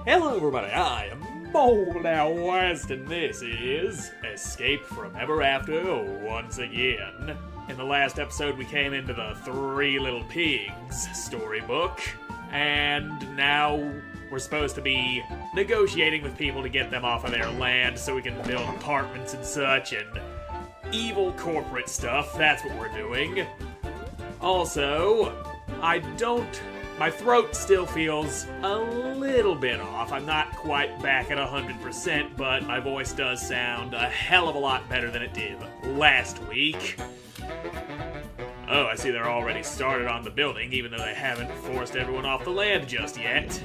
Hello everybody, I am Moldy West and this is Escape from Ever After once again. In the last episode we came into the Three Little Pigs storybook, and now we're supposed to be negotiating with people to get them off of their land so we can build apartments and such, and evil corporate stuff. That's what we're doing. Also, my throat still feels a little bit off. I'm not quite back at 100%, but my voice does sound a hell of a lot better than it did last week. Oh, I see they're already started on the building, even though they haven't forced everyone off the land just yet.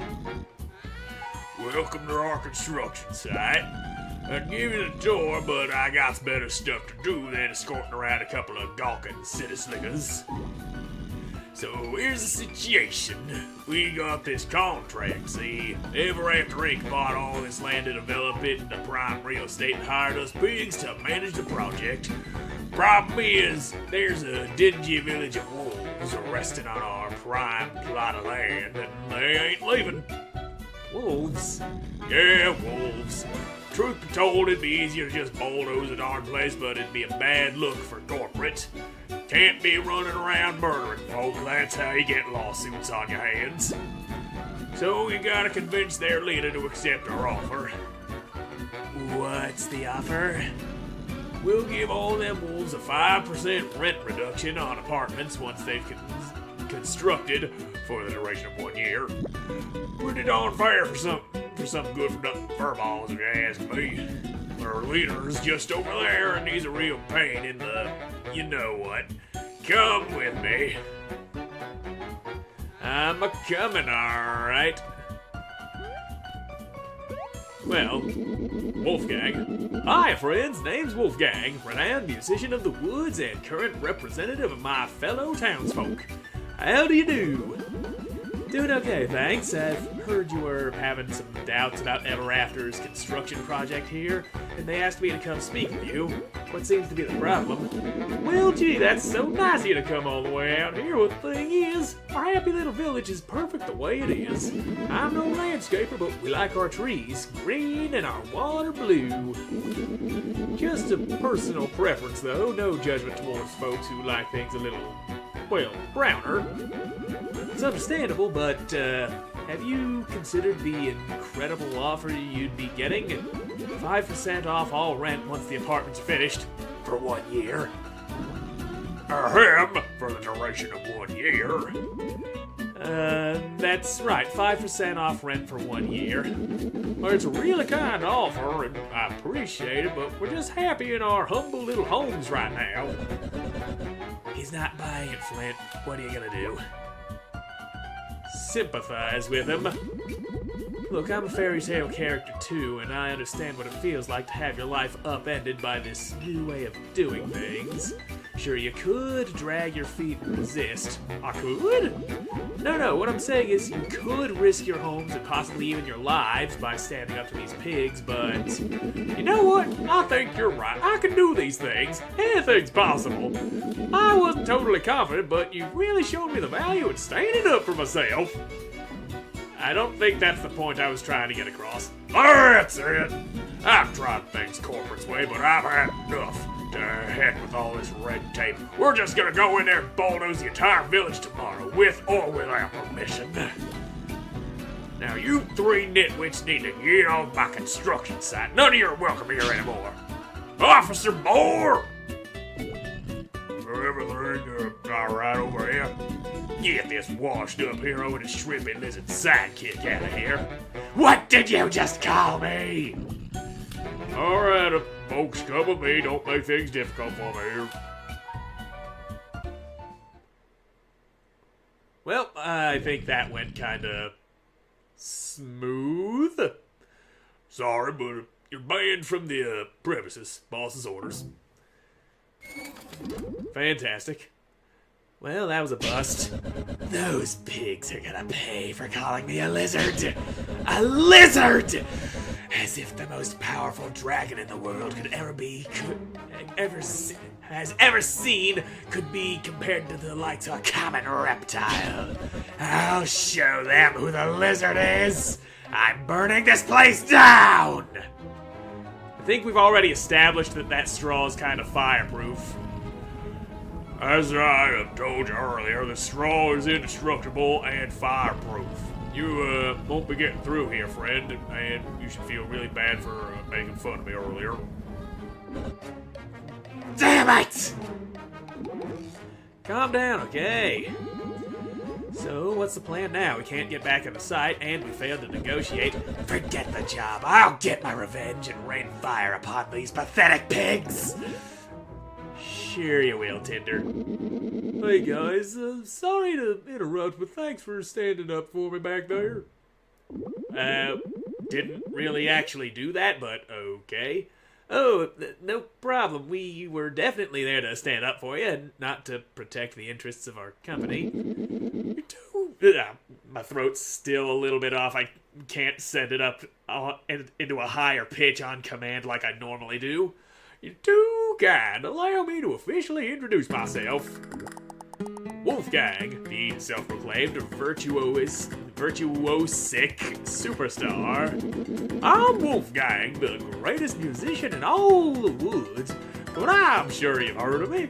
Welcome to our construction site. I'd give you the tour, but I got better stuff to do than escorting around a couple of gawking city slickers. So here's the situation. We got this contract, see? Ever After Inc. bought all this land to develop it into prime real estate and hired us pigs to manage the project. Problem is, there's a dingy village of wolves resting on our prime plot of land, and they ain't leaving. Wolves? Yeah, wolves. Truth be told, it'd be easier to just bulldoze a darn place, but it'd be a bad look for corporate. Can't be running around murdering folk, that's how you get lawsuits on your hands. So you gotta convince their leader to accept our offer. What's the offer? We'll give all them wolves a 5% rent reduction on apartments once they've constructed for the duration of 1 year. Pretty darn fair for some good for nothing furballs, if you ask me. Our leader's just over there, and he's a real pain in the you-know-what. Come with me. I'm a-comin', alright. Well, Wolfgang. Hi, friends. Name's Wolfgang, renowned musician of the woods and current representative of my fellow townsfolk. How do you do? Doing okay, thanks. I've heard you were having some doubts about Ever After's construction project here, and they asked me to come speak with you. What seems to be the problem? Well, gee, that's so nice of you to come all the way out here. Well, the thing is, our happy little village is perfect the way it is. I'm no landscaper, but we like our trees green and our water blue. Just a personal preference, though. No judgment towards folks who like things a little, well, browner. It's understandable, but have you considered the incredible offer you'd be getting? 5% off all rent once the apartment's finished for 1 year. Ahem, for the duration of 1 year. That's right, 5% off rent for 1 year. Well, it's a really kind offer, and I appreciate it, but we're just happy in our humble little homes right now. He's not buying it, Flint. What are you gonna do? Sympathize with him. Look, I'm a fairy tale character too, and I understand what it feels like to have your life upended by this new way of doing things. Sure, you could drag your feet and resist. I could? No, what I'm saying is you could risk your homes and possibly even your lives by standing up to these pigs, but you know what? I think you're right. I can do these things. Anything's possible. I wasn't totally confident, but you really showed me the value in standing up for myself. I don't think that's the point I was trying to get across. That's it. I've tried things corporate's way, but I've had enough. To heck with all this red tape. We're just gonna go in there and bulldoze the entire village tomorrow, with or without permission. Now you three nitwits need to get off my construction site. None of you are welcome here anymore. Officer Moore! Everything alright over here? Get this washed up hero and his shrimp and lizard sidekick out of here. What did you just call me? Alright, folks, come with me. Don't make things difficult for me here. Well, I think that went kinda smooth. Sorry, but you're banned from the premises. Boss's orders. Fantastic. Well, that was a bust. Those pigs are gonna pay for calling me a lizard. A lizard! As if the most powerful dragon in the world could ever be compared to the likes of a common reptile. I'll show them who the lizard is. I'm burning this place down! I think we've already established that straw is kind of fireproof. As I have told you earlier, the straw is indestructible and fireproof. You won't be getting through here, friend, and you should feel really bad for making fun of me earlier. Damn it! Calm down, okay? So, what's the plan now? We can't get back in the site, and we failed to negotiate. Forget the job. I'll get my revenge and rain fire upon these pathetic pigs! Sure you will, Tinder. Hey guys, sorry to interrupt, but thanks for standing up for me back there. Didn't really actually do that, but okay. Oh, no problem. We were definitely there to stand up for you, and not to protect the interests of our company. My throat's still a little bit off. I can't send it up into a higher pitch on command like I normally do. You're too kind. Allow me to officially introduce myself. Wolfgang, the self-proclaimed virtuosic superstar. I'm Wolfgang, the greatest musician in all the woods, but I'm sure you've heard of me.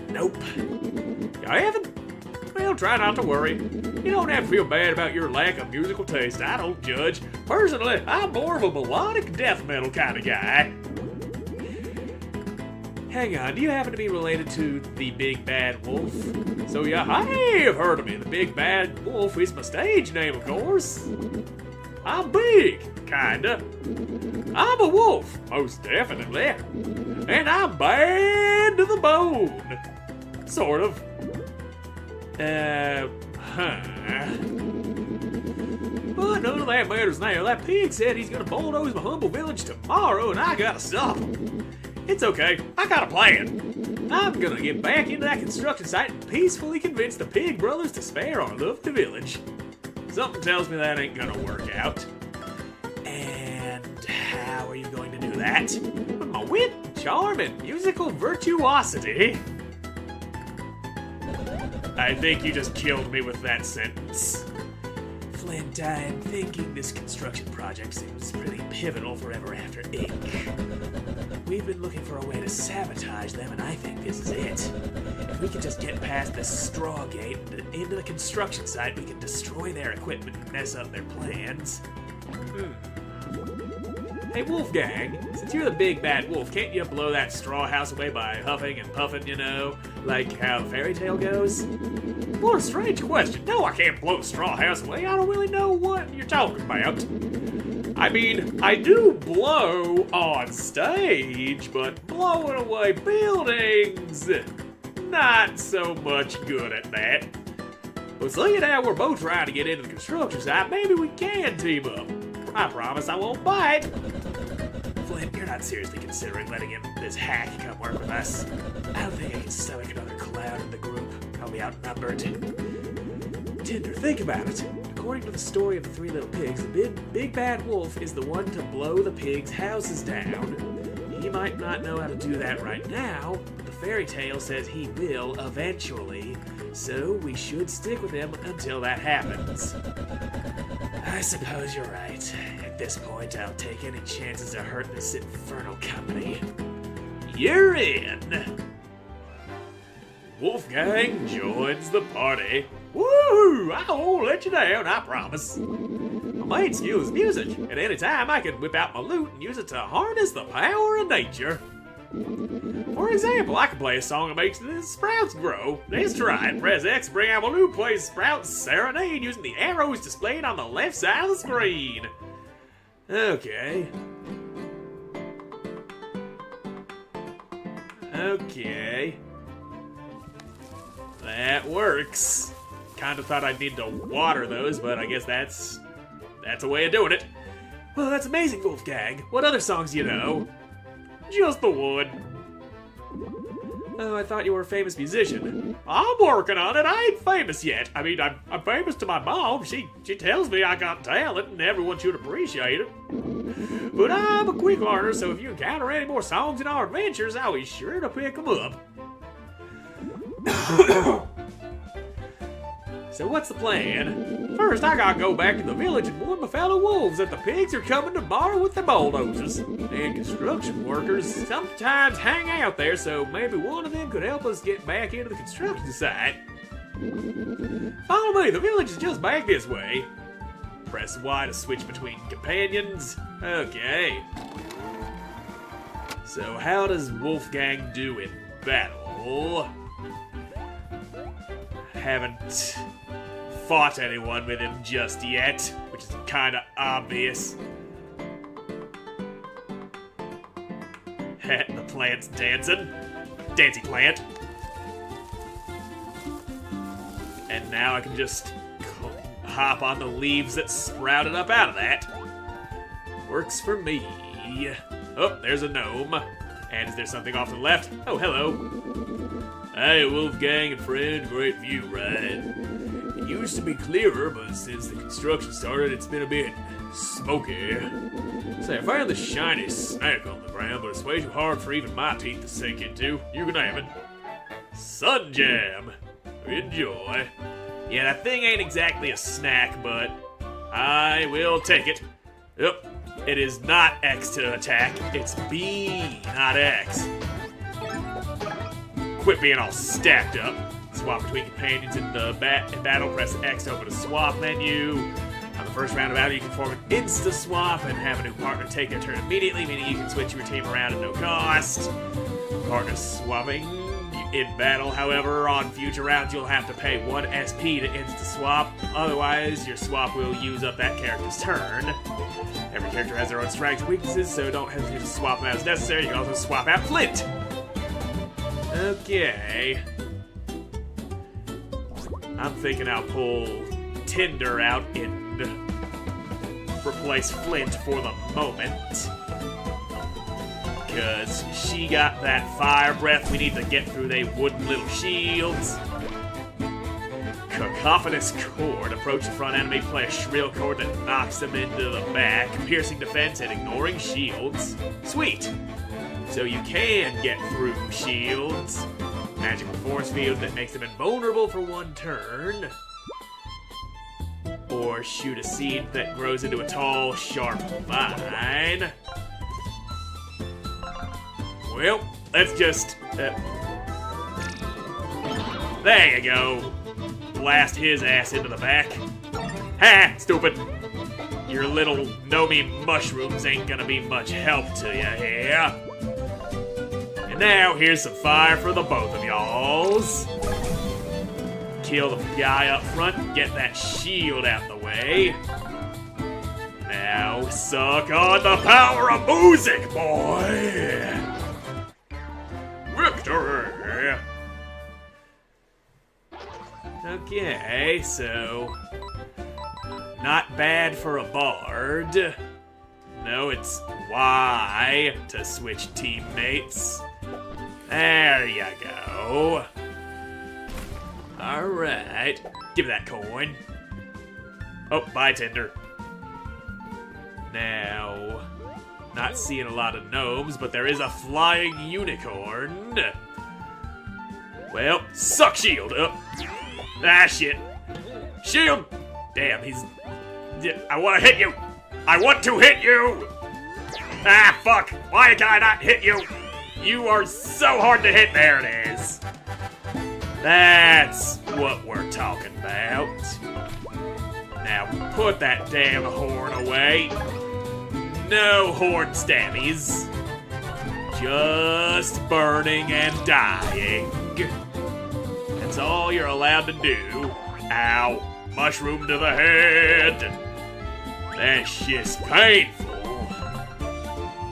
Nope. I haven't? Well, try not to worry. You don't have to feel bad about your lack of musical taste. I don't judge. Personally, I'm more of a melodic death metal kind of guy. Hang on, do you happen to be related to the Big Bad Wolf? So you have heard of me. The Big Bad Wolf is my stage name, of course. I'm big, kinda. I'm a wolf, most definitely. And I'm bad to the bone. Sort of. But none of that matters now. That pig said he's gonna bulldoze my humble village tomorrow, and I gotta stop him. It's okay, I got a plan. I'm gonna get back into that construction site and peacefully convince the Pig Brothers to spare our lovely village. Something tells me that ain't gonna work out. And how are you going to do that? With my wit, charm, and musical virtuosity. I think you just killed me with that sentence. Flint, I'm thinking this construction project seems pretty pivotal for Ever After Inc. We've been looking for a way to sabotage them, and I think this is it. If we can just get past this straw gate into the construction site, we can destroy their equipment and mess up their plans. Hey, Wolfgang, since you're the big bad wolf, can't you blow that straw house away by huffing and puffing, you know, like how the fairy tale goes? What a strange question. No, I can't blow the straw house away. I don't really know what you're talking about. I mean, I do blow on stage, but blowing away buildings, not so much good at that. But seeing how we're both trying to get into the construction site, maybe we can team up. I promise I won't bite. Flint, you're not seriously considering letting this hack come work with us. I don't think I can stomach another clown in the group. I'll be outnumbered. Tinder, think about it. According to the story of the Three Little Pigs, the big bad wolf is the one to blow the pigs' houses down. He might not know how to do that right now, but the fairy tale says he will eventually, so we should stick with him until that happens. I suppose you're right. At this point, I'll take any chances of hurting this infernal company. You're in! Wolfgang joins the party. Woo! I won't let you down, I promise. My main skill is music. At any time, I can whip out my lute and use it to harness the power of nature. For example, I can play a song that makes the sprouts grow. Let's try it. Press X, bring out my lute, play Sprouts Serenade using the arrows displayed on the left side of the screen. Okay. That works. Kinda thought I'd need to water those, but I guess that's a way of doing it. Well, that's amazing, Wolfgang. What other songs do you know? Just the one. Oh, I thought you were a famous musician. I'm working on it. I ain't famous yet. I mean, I'm famous to my mom. She tells me I got talent and everyone should appreciate it. But I'm a quick learner, so if you encounter any more songs in our adventures, I'll be sure to pick them up. So what's the plan? First, I gotta go back to the village and warn my fellow wolves that the pigs are coming tomorrow with the bulldozers. And construction workers sometimes hang out there, so maybe one of them could help us get back into the construction site. Follow me, the village is just back this way. Press Y to switch between companions. Okay. So how does Wolfgang do in battle? Haven't fought anyone with him just yet, which is kinda obvious. The plant's dancing. Dancy plant. And now I can just hop on the leaves that sprouted up out of that. Works for me. Oh, there's a gnome. And is there something off to the left? Oh, hello. Hey, Wolfgang and friend, great view, right? It used to be clearer, but since the construction started, it's been a bit smoky. Say, I found this shiny snack on the ground, but it's way too hard for even my teeth to sink into. You can have it. Sun Jam. Enjoy. Yeah, that thing ain't exactly a snack, but I will take it. Yep, it is not X to attack. It's B, not X. Quit being all stacked up. Swap between companions in the battle. Press X to open a swap menu. On the first round of battle, you can form an insta-swap and have a new partner take their turn immediately, meaning you can switch your team around at no cost. Partner swapping. In battle, however, on future rounds, you'll have to pay 1 SP to insta-swap. Otherwise, your swap will use up that character's turn. Every character has their own strengths and weaknesses, so don't hesitate to swap them as necessary. You can also swap out Flint. Okay. I'm thinking I'll pull Tinder out and replace Flint for the moment. Because she got that fire breath we need to get through they wooden little shields. Cacophonous chord. Approach the front enemy, play a shrill chord that knocks them into the back, piercing defense and ignoring shields. Sweet! So you can get through shields. Magical force field that makes them invulnerable for 1 turn. Or shoot a seed that grows into a tall, sharp vine. Well, let's just... there you go. Blast his ass into the back. Ha! Stupid. Your little gnomey mushrooms ain't gonna be much help to you here. And now, here's some fire for the both of y'alls. Kill the guy up front and get that shield out the way. Now, suck on the power of music, boy! Victory! Okay, so... not bad for a bard. No, it's Y to switch teammates. There you go. Alright. Give me that coin. Oh, bye, Tinder. Now... not seeing a lot of gnomes, but there is a flying unicorn. Well, suck shield up. Ah, shit. Shield! Damn, he's... I want to hit you! I want to hit you! Ah, fuck! Why can I not hit you? You are so hard to hit. There it is. That's what we're talking about. Now, put that damn horn away. No horn stabbies. Just burning and dying. That's all you're allowed to do. Ow. Mushroom to the head. That shit's painful.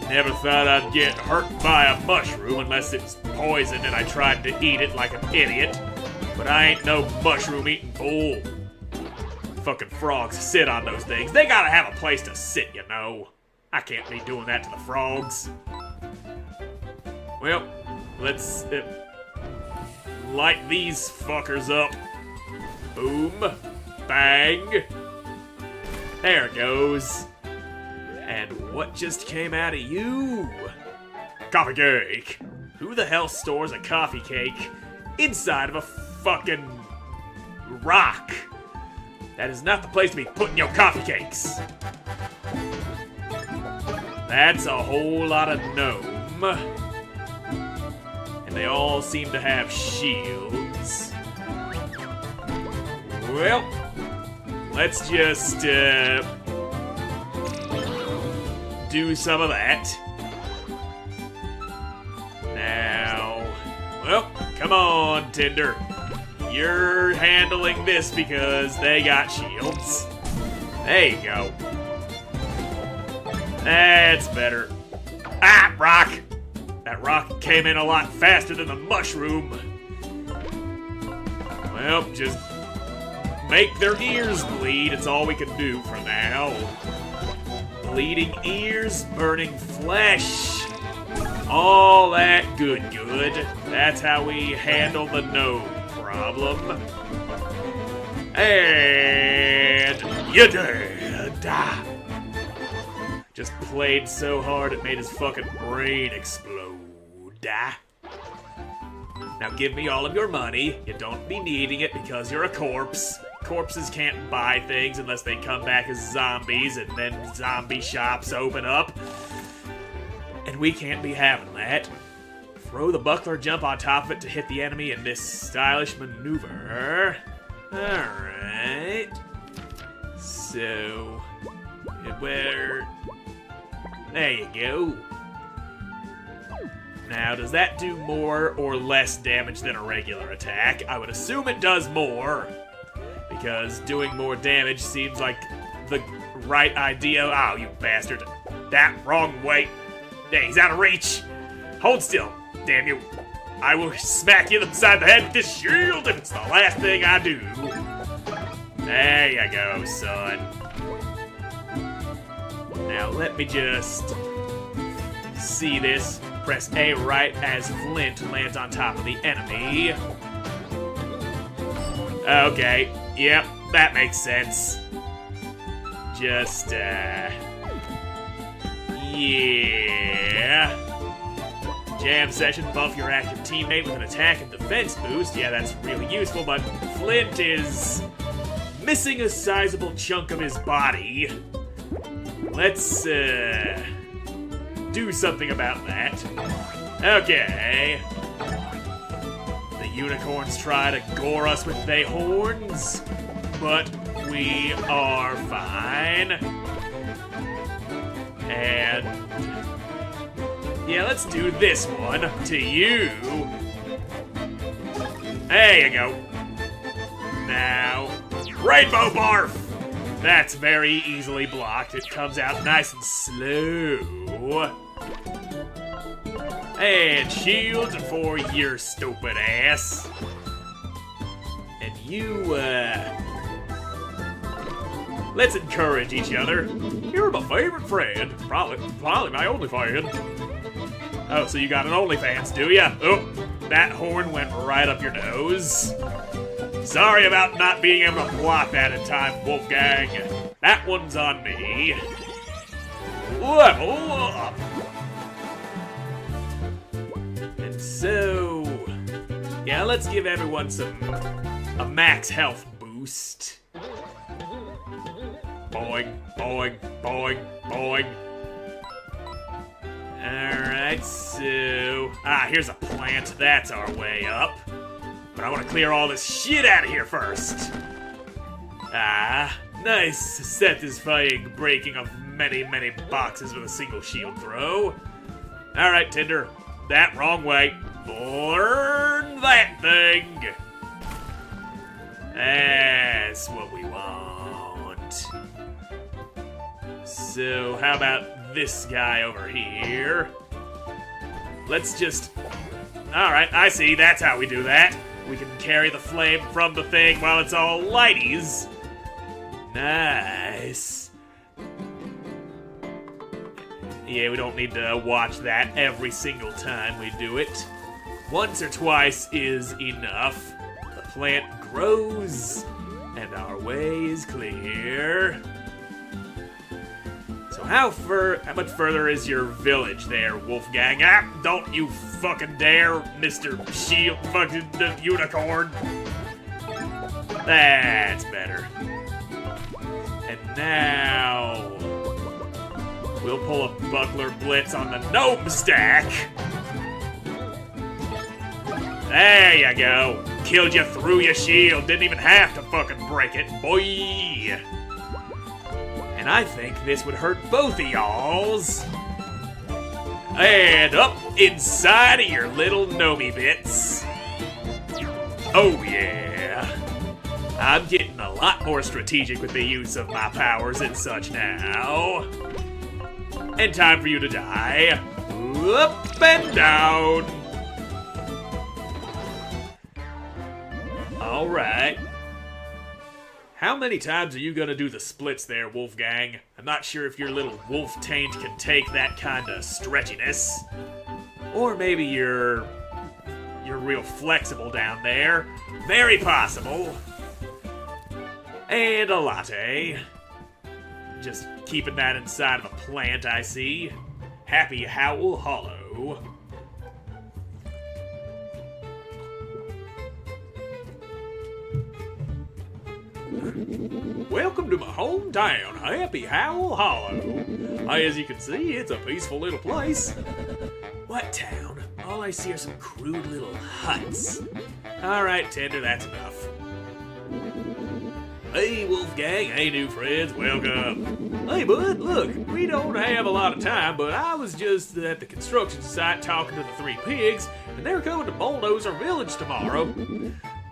Never thought I'd get hurt by a mushroom unless it was poisoned and I tried to eat it like an idiot. But I ain't no mushroom-eating fool. Fucking frogs sit on those things. They gotta have a place to sit, you know. I can't be doing that to the frogs. Well, let's light these fuckers up. Boom. Bang. There it goes. And what just came out of you? Coffee cake. Who the hell stores a coffee cake inside of a fucking rock? That is not the place to be putting your coffee cakes. That's a whole lot of gnome. And they all seem to have shields. Well, let's just do some of that. Now, well, come on, Tinder. You're handling this because they got shields. There you go. That's better. Ah, rock! That rock came in a lot faster than the mushroom. Well, just make their ears bleed. It's all we can do for now. Bleeding ears, burning flesh. All that good. That's how we handle the gnome problem. And you're dead. Just played so hard it made his fucking brain explode. Now give me all of your money. You don't be needing it because you're a corpse. Corpses can't buy things unless they come back as zombies, and then zombie shops open up. And we can't be having that. Throw the buckler, jump on top of it to hit the enemy in this stylish maneuver. Alright. So, where... There you go. Now, does that do more or less damage than a regular attack? I would assume it does more, because doing more damage seems like the right idea. Oh, you bastard. That wrong way. Yeah, he's out of reach. Hold still, damn you. I will smack you upside the head with this shield if it's the last thing I do. There you go, son. Now, let me just see this. Press A right as Flint lands on top of the enemy. Okay, yep, that makes sense. Just, yeah. Jam session, buff your active teammate with an attack and defense boost. Yeah, that's really useful, but Flint is missing a sizable chunk of his body. Let's, do something about that. Okay. The unicorns try to gore us with their horns, but we are fine. And yeah, let's do this one to you. There you go. Now, rainbow barf! That's very easily blocked. It comes out nice and slow. And shields for your stupid ass. And you, let's encourage each other. You're my favorite friend. Probably my only friend. Oh, so you got an OnlyFans, do ya? Oh, that horn went right up your nose. Sorry about not being able to block that in time, Wolfgang. That one's on me. Level up. And so, yeah, let's give everyone a max health boost. Boing, boing, boing, boing. Alright, so... here's a plant. That's our way up. But I want to clear all this shit out of here first. Nice satisfying breaking of many, many boxes with a single shield throw. Alright, Tinder. That wrong way. Burn that thing. That's what we want. So, how about this guy over here? Let's just... Alright, I see. That's how we do that. We can carry the flame from the thing while it's all lighties. Nice. Yeah, we don't need to watch that every single time we do it. Once or twice is enough. The plant grows, and our way is clear. So how much further is your village there, Wolfgang? Don't you fucking dare, Mr. Shield fucking Unicorn. That's better. Now, we'll pull a buckler blitz on the gnome stack. There you go. Killed you through your shield. Didn't even have to fucking break it, boy. And I think this would hurt both of y'alls. And up inside of your little gnomey bits. Oh yeah. I'm getting a lot more strategic with the use of my powers and such now. And time for you to die. Up and down. Alright. How many times are you gonna do the splits there, Wolfgang? I'm not sure if your little wolf taint can take that kind of stretchiness. Or maybe you're real flexible down there. Very possible. And a latte. Just keeping that inside of a plant, I see. Happy Howl Hollow. Welcome to my hometown, Happy Howl Hollow. As you can see, it's a peaceful little place. What town? All I see are some crude little huts. Alright, Tender, that's enough. Hey, Wolfgang. Hey, new friends. Welcome. Hey, bud. Look, we don't have a lot of time, but I was just at the construction site talking to the three pigs, and they're coming to bulldoze our village tomorrow.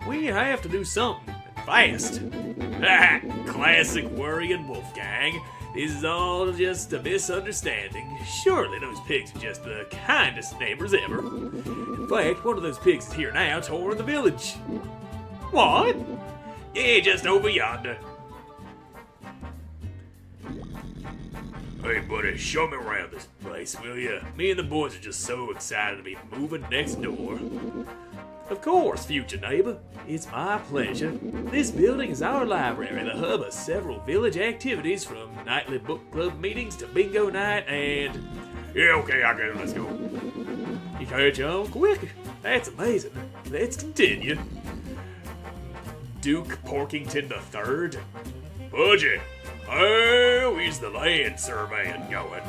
We have to do something, and fast. Classic worrying Wolfgang. This is all just a misunderstanding. Surely those pigs are just the kindest neighbors ever. In fact, one of those pigs is here now, touring the village. What? Yeah, just over yonder. Hey, buddy, show me around this place, will ya? Me and the boys are just so excited to be moving next door. Of course, future neighbor. It's my pleasure. This building is our library, the hub of several village activities, from nightly book club meetings to bingo night and... Yeah, okay, I get it, let's go. You catch on quick. That's amazing. Let's continue. Duke Porkington III. Budgie, how is the land surveying going?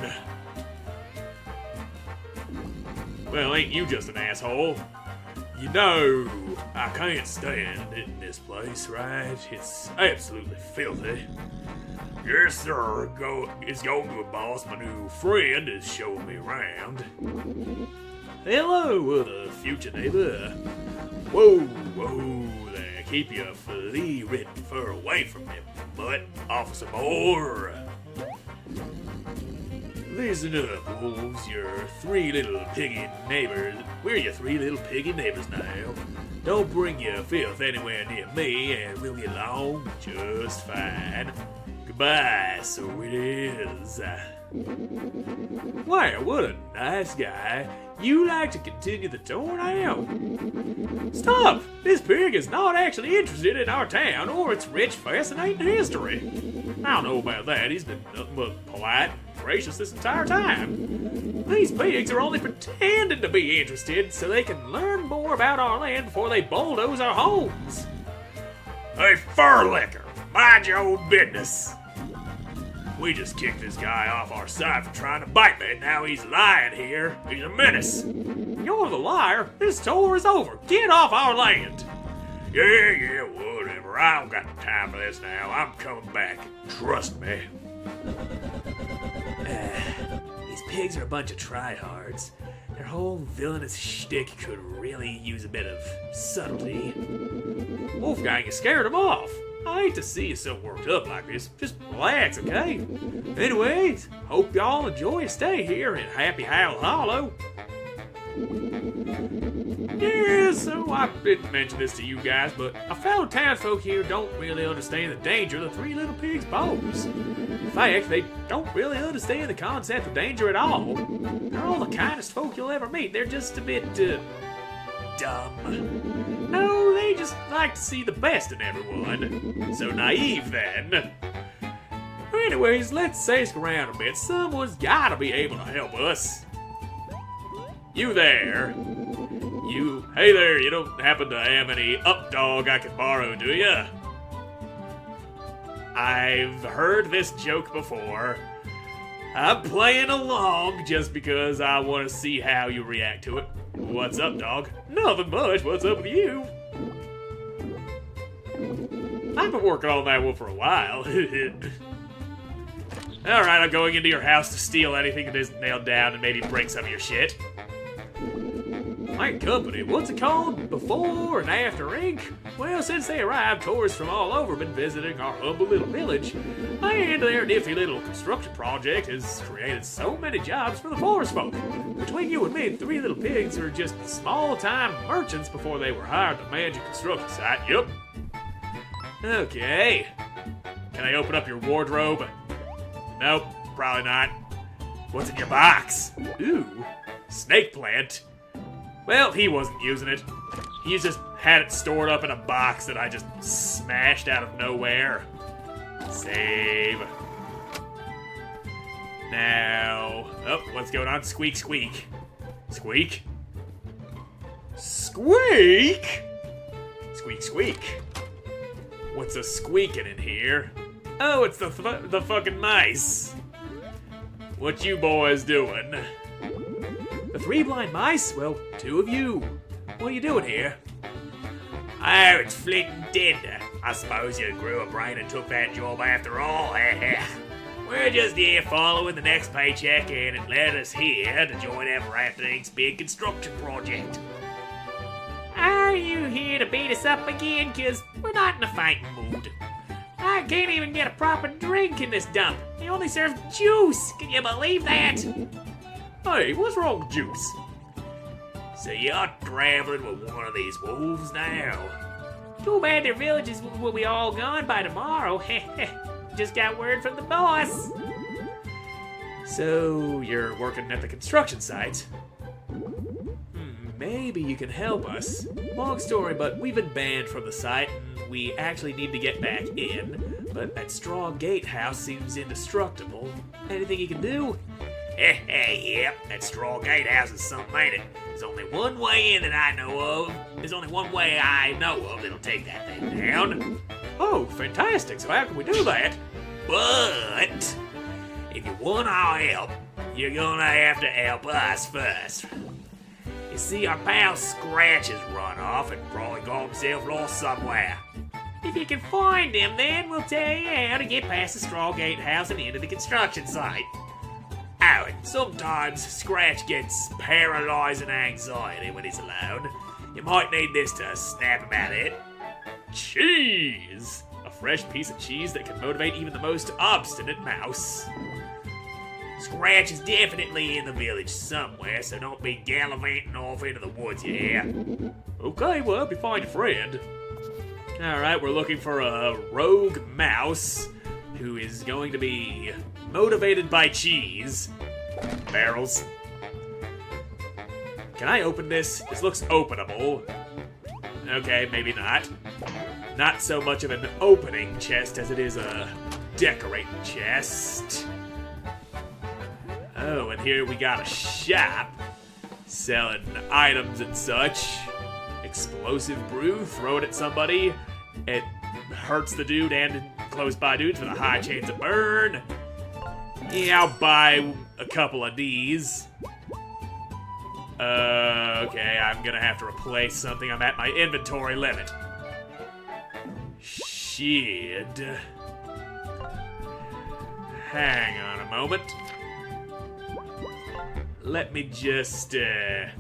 Well, ain't you just an asshole? You know, I can't stand it in this place, right? It's absolutely filthy. Yes, sir. It's going good, boss. My new friend is showing me around. Hello, the future neighbor. Whoa, whoa there. Keep your flea-ridden fur away from me, butt. Officer Moore. Listen up, wolves. Your three little piggy neighbors. We're your three little piggy neighbors now. Don't bring your filth anywhere near me, and we'll get along just fine. Goodbye, so it is. Wow, what a nice guy. You like to continue the tour now? Stop! This pig is not actually interested in our town or its rich, fascinating history. I don't know about that. He's been nothing but polite and gracious this entire time. These pigs are only pretending to be interested so they can learn more about our land before they bulldoze our homes. Hey, fur licker, mind your own business. We just kicked this guy off our side for trying to bite me, and now he's lying here. He's a menace. You're the liar. This tour is over. Get off our land. Yeah, whatever. I don't got the time for this now. I'm coming back. Trust me. These pigs are a bunch of tryhards. Their whole villainous shtick could really use a bit of subtlety. Wolfgang has scared them off. I hate to see you so worked up like this. Just relax, okay? Anyways, hope y'all enjoy your stay here in Happy Howl Hollow. Yeah, so I didn't mention this to you guys, but I found townsfolk here don't really understand the danger of the three little pigs' bows. In fact, they don't really understand the concept of danger at all. They're all the kindest folk you'll ever meet. They're just a bit, dumb. No, they just like to see the best in everyone. So naive, then. Anyways, let's ask around a bit. Someone's gotta be able to help us. You there. Hey there, you don't happen to have any up dog I could borrow, do ya? I've heard this joke before. I'm playing along just because I want to see how you react to it. What's up, dog? Nothing much. What's up with you? I've been working on that one for a while. Alright, I'm going into your house to steal anything that isn't nailed down and maybe break some of your shit. My company, what's it called? Before and After Inc? Well, since they arrived, tourists from all over have been visiting our humble little village. And their nifty little construction project has created so many jobs for the forest folk. Between you and me, 3 little pigs were just small-time merchants before they were hired to manage a construction site. Yup. Okay. Can I open up your wardrobe? Nope, probably not. What's in your box? Ooh, snake plant. Well, he wasn't using it. He just had it stored up in a box that I just smashed out of nowhere. Save. Now, oh, what's going on? Squeak, squeak. Squeak? Squeak? Squeak, squeak. What's a squeaking in here? Oh, it's the fucking mice. What you boys doing? The 3 blind mice? Well, 2 of you. What are you doing here? Oh, it's Flint and Tinder. I suppose you grew a brain and took that job after all. We're just here following the next paycheck in and let us here to join Ever After Inc.'s big construction project. Are you here to beat us up again? Cause we're not in a fighting mood. I can't even get a proper drink in this dump. They only serve juice. Can you believe that? Hey, what's wrong with juice? So you're traveling with one of these wolves now? Too bad their villages will be all gone by tomorrow. Just got word from the boss. So you're working at the construction site? Maybe you can help us. Long story, but we've been banned from the site and we actually need to get back in. But that straw gatehouse seems indestructible. Anything you can do? Yep, that straw gatehouse is something, ain't it? There's only one way in that I know of. There's only one way I know of that'll take that thing down. Oh, fantastic. So how can we do that? But if you want our help, you're gonna have to help us first. You see, our pal Scratch has run off and probably got himself lost somewhere. If you can find him, then we'll tell you how to get past the straw gatehouse and into the construction site. Oh, and sometimes Scratch gets paralyzing anxiety when he's alone. You might need this to snap him out of it. Cheese! A fresh piece of cheese that can motivate even the most obstinate mouse. Scratch is definitely in the village somewhere, so don't be gallivanting off into the woods, you hear? Okay, well, help you find your friend. Alright, we're looking for a rogue mouse who is going to be motivated by cheese. Barrels. Can I open this? This looks openable. Okay, maybe not. Not so much of an opening chest as it is a decorating chest. Oh, and here we got a shop selling items and such. Explosive brew, throw it at somebody. It hurts the dude and close by dudes with a high chance of burn. Yeah, I'll buy a couple of these. Okay, I'm gonna have to replace something. I'm at my inventory limit. Shit. Hang on a moment. Let me just, yeah,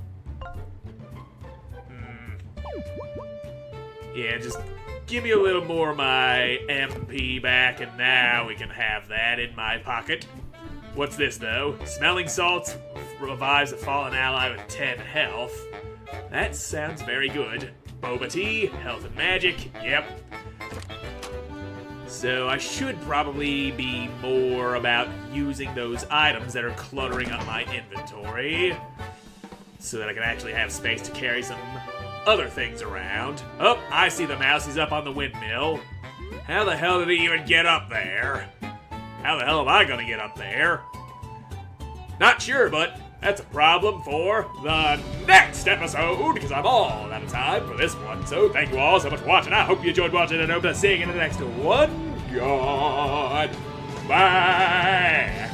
just give me a little more of my MP back, and now we can have that in my pocket. What's this, though? Smelling salts revives a fallen ally with 10 health. That sounds very good. Boba tea, health and magic, yep. So I should probably be more about using those items that are cluttering up my inventory so that I can actually have space to carry some other things around. Oh, I see the mouse. He's up on the windmill. How the hell did he even get up there? How the hell am I gonna get up there? Not sure, but that's a problem for the next episode, because I'm all out of time for this one. So thank you all so much for watching. I hope you enjoyed watching, and I hope to see you in the next one. God. Bye.